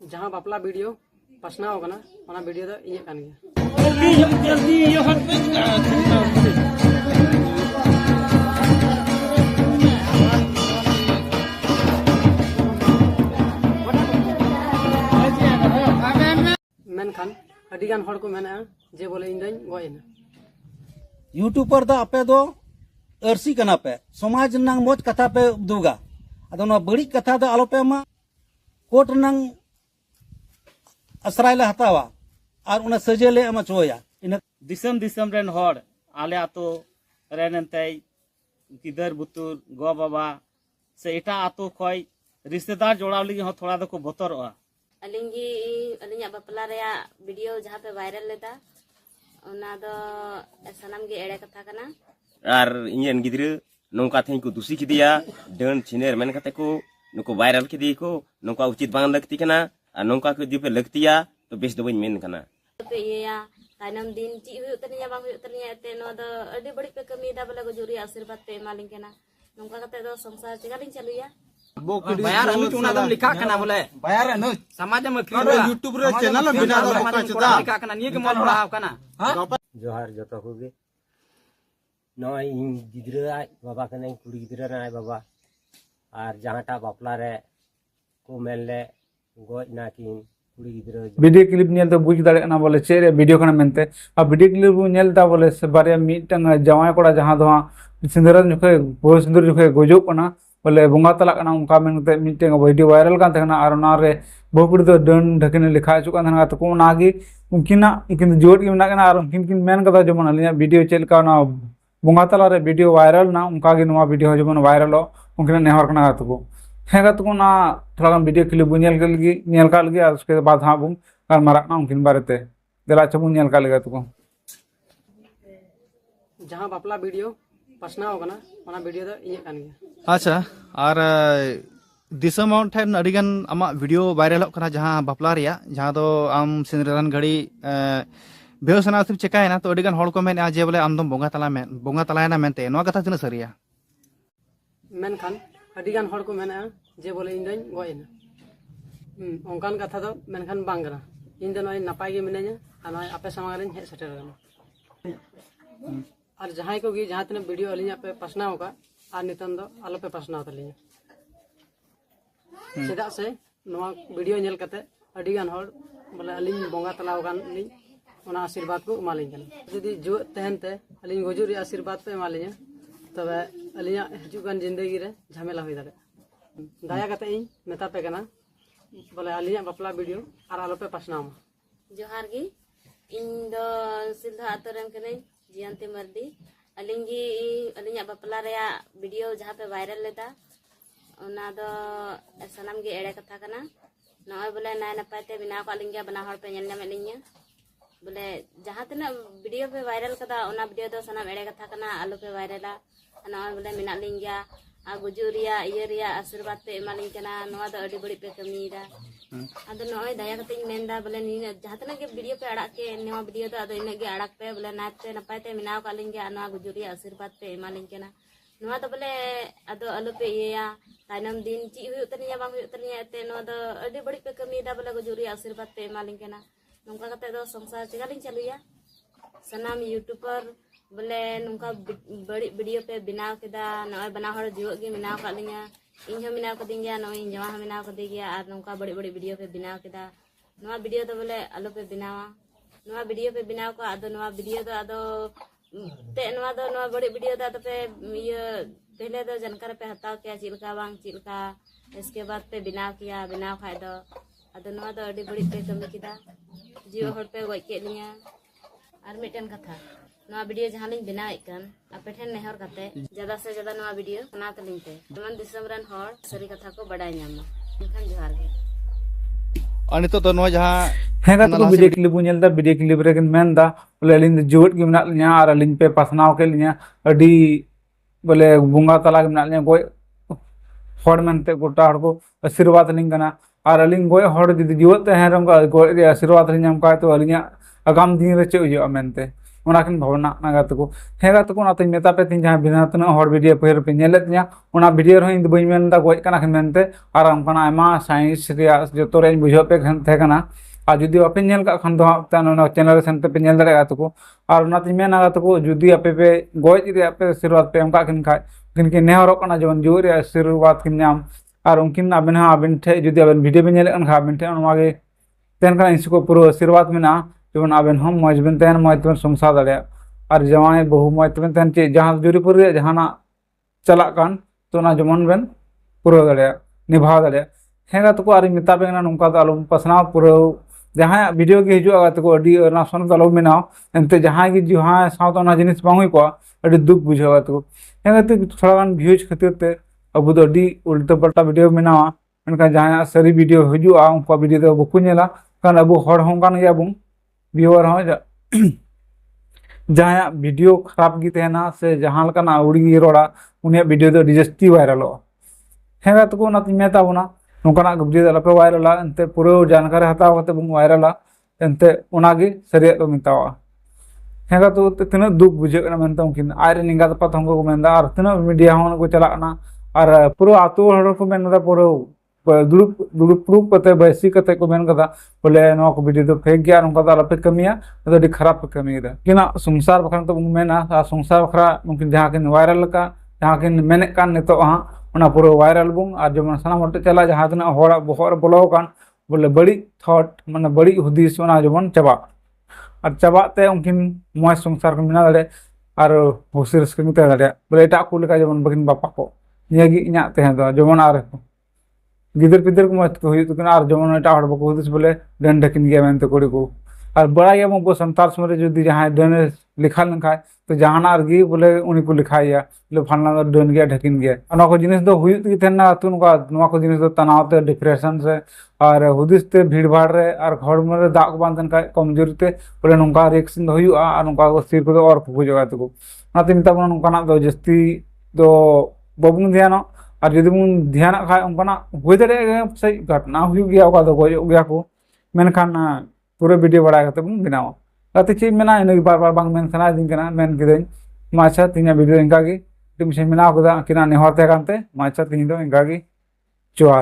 जहाँ बापला वीडियो पासनाव कना ओना वीडियो दो इᱧᱟᱹᱜ कान गया। मेनखान अडिगान हड़ को मेना जे बोले इन दኝ गoj एना यूट्यूबर दा आपे दो अरसी कना पे समाज नंग मोज कथा पे दुगा अदो ना बड़ी कथा दा आलो पे मा कोट नंग असराइले हतावा और उना सजेले एमा चोया इन दिसम दिसम रेन हड़ आले आतो रेनते गिदर बुतुर गो बाबा से एटा आतो खय रिश्तेदार जोड़ाव लगी हो थोड़ा दको बतरवा अलिंगी बापला रे वीडियो जहाँ पे वायरल लेता ओना दो सनम गे एड़े कथा कना आर इंजन गिद्र नौका थे को दूसरी किदिया डन छिनेर मेन कते को नुको वायरल किदी को नौका उचित बांग लगती कना और नौका को दीपे लगतिया तो बेस दो मेन कना पे ये तानम दिन ची हुय तनिया बांग हुय तनिया ते नो दो अडी बड़ी पे कमी दा बला गुजुरी आशीर्वाद पे मालिंग केना नौका कते दो संसार चिगालिंग चलुया बायार अनु चुना दम लिखा कना बोले बायार अनु समाज में यूट्यूब रे चैनल बिना दो का चदा लिखा कना निये के मन पढ़ाव कना जोहार जतो होगे नय इन गिद्रा बाबा कने कुड़ी गिद्रा नाय बाबा और जहांटा बापला रे को मेलले गoj नाकिन कुड़ी गिद्रा वीडियो क्लिप नेल तो बुझ दाड़े ना बोले चे वीडियो कना मेनते आ वीडियो क्लिप नेल ता बोले से बारे मिटंग जवाय कोड़ा जहां दो सिंदूर जुखे बहु सिंदूर जुखे गोजो कना बोले बोंगा तला कना उनका मेनते मिटंग वीडियो वायरल कान थना और ना रे बहुकुड़ी तो डन ढकने लिखा चुका थना तो को नागी उनकिन जोड़ की मेना कना और उनकिन मेन कदा जमन अलिया वीडियो चेल का ना बोंगा तला रे वीडियो वायरल ना उनका गे नवा वीडियो जमन वायरल उनकिन नेहर कना तो हेगा तो ना थोड़ा वीडियो क्लिप बुनेल के लगी नेल का लगी और उसके बाद हां बुम और मारा ना उनकिन बारेते देला चबु नेल का लगा तो जहाँ बापला वीडियो पासनाव कना ओना वीडियो दो इᱧᱟᱹᱜ कान गया। अच्छा और दिसम ठेन अडिगन आमा वीडियो वायरल कना जहाँ बापला रिया जहाँ दो आम सिंदरान घड़ी बेहोसना तुम चेकायना तो अडिगन हड़ को मेन जे बोले आम दम बोंगा तलायना मेनते नोआ कथा तिना सरिया मेनखान अडिगान हड़ को मेना जे बोले इन दኝ गoj एना ओंकान कथा दो मेनखान बांग कना इन दो नय नापाय गे मिना냐 आ नय आपे सामांग रे हे सेटर कना और जहां को गी जहां तने वीडियो अलिया पे पासनाव का और नितन दो आलो पे पासनाव तलिया चेदा से नवा वीडियो नेल कते अडिगान हड़ बोले अलिन बोंगा तलाव गान लिन ओना आशीर्वाद को एमालिन कना जदी जो तहनते अलिन गोजुरी आशीर्वाद पे एमालिया तबे अलिया हजुगान जिंदगी रे झमेला होई दाड़े दाया कते इन मेता पे कना बोले अलिया बापला वीडियो और आलो पे पासनाव जोहार गी इन दो सिल्धा आतरम कने जियंती मर्दी अलिंगी बापला रे वीडियो जहाँ पे वायरल लेता ओना दो सनम गे एड़े कथा कना नय बोले नाय नपायते बिना को अलिंगी बना हड़ पे नेल नेमेलिया बोले जहाँ तना वीडियो पे वायरल कदा ओना वीडियो दो सनम एड़े कथा कना आलू पे वायरला नय बोले मिना लिंगिया आ गुजुरिया इयरिया आशीर्वाद पे एमालिंग कना नवा दो अडी बड़ी पे कमीरा अदो नय दया कते मेनदा बोले नी जहाँ तना के वीडियो पे अड़ा के नवा वीडियो दो अदो इने गे अड़ा पे बोले नाते नपायते मिनाव का लिंगिया नवा गुजुरिया आशीर्वाद पे एमालिंग कना नवा दो बोले अदो आलू पे इया तानम दिन ची हुय तनिया बांग हुय तनिया ते नवा दो अडी बड़ी पे कमीदा बोले गुजुरिया आशीर्वाद पे एमालिंग कना नौका कते दो संसार चिगालिंग चलुया सनाम यूट्यूबर बोले नौका बड़ी वीडियो पे बनाव केदा नय बनाव हड़ जीव गे बनाव का लिया इन हो बनाव कर दिंगिया नय इन जवा बनाव कर दिगिया और नौका बड़ी बड़ी वीडियो पे बनाव केदा नवा वीडियो तो बोले आलो पे बनावा नवा वीडियो पे बनाव को आदो नवा वीडियो तो आदो ते नवा दो नवा बड़ी वीडियो तो पे ये पहले दो जानकारी पे हताव किया चिलका बांग चिलका इसके बाद पे बनाव किया बनाव खाय दो अदो नवा दो अडी बड़ी पे कमी किदा जीव हड़ पे गoj के लिया और मिटन कथा नवा वीडियो जहां लिंग बनाए कन आपे ठेन नेहर कते ज्यादा से ज्यादा नवा वीडियो बना तलिंग ते तमन दिसम रन हड़ सरी कथा को बड़ाय न्यामा इनखान जोहार गे और नितो तो नो जहाँ हेगा तो वीडियो क्लिप नेल दा वीडियो क्लिप रे किन मेन दा बोले अलिन जोट की मेना लिया और अलिन पे पासनाव के लिया अडी बोले बोंगा तला के मेना लिया गoj हड़ मेनते गोटा हड़ को आशीर्वाद लिंग कना और अलिंग गoj हड़ जदी जीवत तहन रंग गoj आशीर्वाद लिंग नाम का तो अलिया आगाम दिन रे चे हुआ मेनते ᱚᱱᱟᱠᱤᱱ ᱵᱷᱟᱵᱱᱟ ᱠᱟᱱᱟ ᱜᱟᱛᱮ ᱠᱚ ᱦᱮᱸ ᱜᱟᱛᱮ ᱠᱚ ᱚᱱᱟᱛᱮᱧ ᱢᱮᱛᱟ ᱯᱮ ᱛᱤᱧ ᱡᱟᱦᱟᱸ ᱵᱤᱱᱟᱹ ᱛᱤᱱᱟᱹᱜ ᱦᱚᱲ ᱵᱷᱤᱰᱤᱭᱳ ᱯᱟᱹᱦᱤᱞ ᱯᱮ ᱧᱮᱞᱮᱫ ᱛᱤᱧᱟ ᱚᱱᱟ ᱵᱷᱤᱰᱤᱭᱳ ᱨᱮᱦᱚᱸ ᱤᱧ ᱫᱚ ᱵᱟᱹᱧ ᱢᱮᱱ ᱮᱫᱟ ᱜᱚᱡ ᱠᱟᱱᱟ ᱠᱤᱱ ᱢᱮᱱᱛᱮ ᱟᱨ ᱚᱱᱠᱟᱱᱟᱜ ᱟᱭᱢᱟ ᱥᱟᱭᱮᱱᱥ ᱨᱮᱭᱟᱜ ᱡᱚᱛᱚ ᱨᱮᱧ ᱵᱩᱡᱷᱟᱹᱣ ᱯᱮ ᱛᱟᱦᱮᱸ ᱠᱟᱱᱟ ᱟᱨ ᱡᱩᱫᱤ ᱵᱟᱯᱮ ᱧᱮᱞ ᱠᱟᱜ ᱠᱷᱟᱱ ᱫᱚ ᱦᱟᱸᱜ ᱚᱱᱟ ᱪᱮᱱᱮᱞ ᱨᱮ ᱥᱮᱱ ᱛᱮᱯᱮ ᱧᱮᱞ ᱫᱟᱲᱮᱭᱟᱜᱼᱟ ᱜᱟᱛᱮ ᱠᱚ ᱟᱨ ᱚᱱᱟᱛᱮᱧ ᱢᱮᱱᱟ ᱜᱟᱛᱮ ᱠᱚ ᱡᱩᱫᱤ ᱟᱯᱮ ᱯᱮ ᱜᱚᱡ ᱨᱮᱭᱟᱜ ᱯᱮ ᱟᱥᱤᱨᱵᱟᱫ ᱯᱮ ᱮᱢ ᱠᱟᱜ ᱠᱤᱱ ᱠᱷᱟᱡ उनकिन की नेहरों का जब जीव रे आशीर्वाद किन नाम और उनकिन अबिन हाँ अबिन ठे जुदी अबिन वीडियो बिन नेले खा अबिन ठे उनमागे तेन का इंसको पूरा आशीर्वाद में ना जब अबिन हम मौज बिन तेन मौज बिन संसार दड़े और जवान बहु मौज बिन तेन चे जहाँ जुरीपुर रे जहाँ ना चला कान तो ना जमन बिन पूरा दड़े निभा दड़े हेगा तो को आरी मिता बेना नुका तो आलम पसना पूरा जहाँ वीडियो के हिजुआ तो को अडी ना सन तो आलम मिनाओ एंते जहाँ की जहाँ साउथ ना जिनिस बांग हुई को अडी दुख बुझावा तो हेगा तो थोड़ा गान व्यूज खातिर ते अब तो अडी उल्टा पल्टा वीडियो मिनावा मेनका जहाँ सारी वीडियो हिजुआ उनका वीडियो तो बकु नेला कान अब हर हों कान गया बुं व्यूअर हों जहाँ वीडियो खराब की तहना से जहाँ लकना उड़ी रोड़ा उन्हें वीडियो तो डिजस्टी वायरल हेगा तो को ना मेता बोना नौकाना वीडियो लपे वायरल एंते पूरा जानकारी हताव करते बुं वायरल एंते उनागे सरिया तो मितावा हेगा तो तीना दुख बुझे मेनते उनकिन आरे निंगा तपत हमको को मेंदा और तीना मीडिया होन को चलाना और पूरा आतु हर को मेनदा पूरा दुरुप प्रूफ कते बैसी कते को मेन कदा बोले नो को वीडियो तो फेक गया उनका तो लपे कमिया तो दी खराब पे कमी दा किना संसार बखन तो मेना संसार बखरा उनकिन जहां किन वायरल का जहां किन मेने कान नितो हां उना पूरा वायरल बुं और जमन सना मटे चला जहां तना होड़ा बहर बोलो कान बोले बड़ी थॉट माने बड़ी हुदिस उना जमन चबा और चबाते उनकिन मौज संसार को मिना दड़े और हुसी रस्के मिते दड़े बोले एटा को लेका जमन बकिन बापा को नियागी इना तहे दो जमन आर गिदर पिदर को मत को हुई तो और जमन एटा हड़ बको हुदिस बोले डन ढकिन गया मेनते कोड़ी को और बड़ा गया मो संतार समरे जुदी जहां डन लिखा लंखा तो जहाना आरगी बोले उनी को लिखाया ले फालना डन गया ढकिन गया अना को जिनिस दो हुई की तेना तुन का नवा को जिनिस दो तनाव ते डिप्रेशन से और हुदिस ते भीड़ भाड़ रे और घर में दाग को बांधन का कमजोरी ते बोले नोंका रिएक्शन दो हुआ और नोंका को सिर को और फुगु जगह तो नाते मिता बन नोंका ना दो जस्ती दो बबुन ध्यान और यदि मुन ध्यान खा उनका हुई दड़े सही घटना हुई गया का तो गयो गया को मेनखान पूरा वीडियो बड़ा करते बुन बनावा गाते चे मेना इन बार बार बांग मेन सना दिन कना मेन किदें माचा तीना वीडियो इनका की टिम से मेना को किना नेहर ते कांते माचा तीन दो इनका की चुआर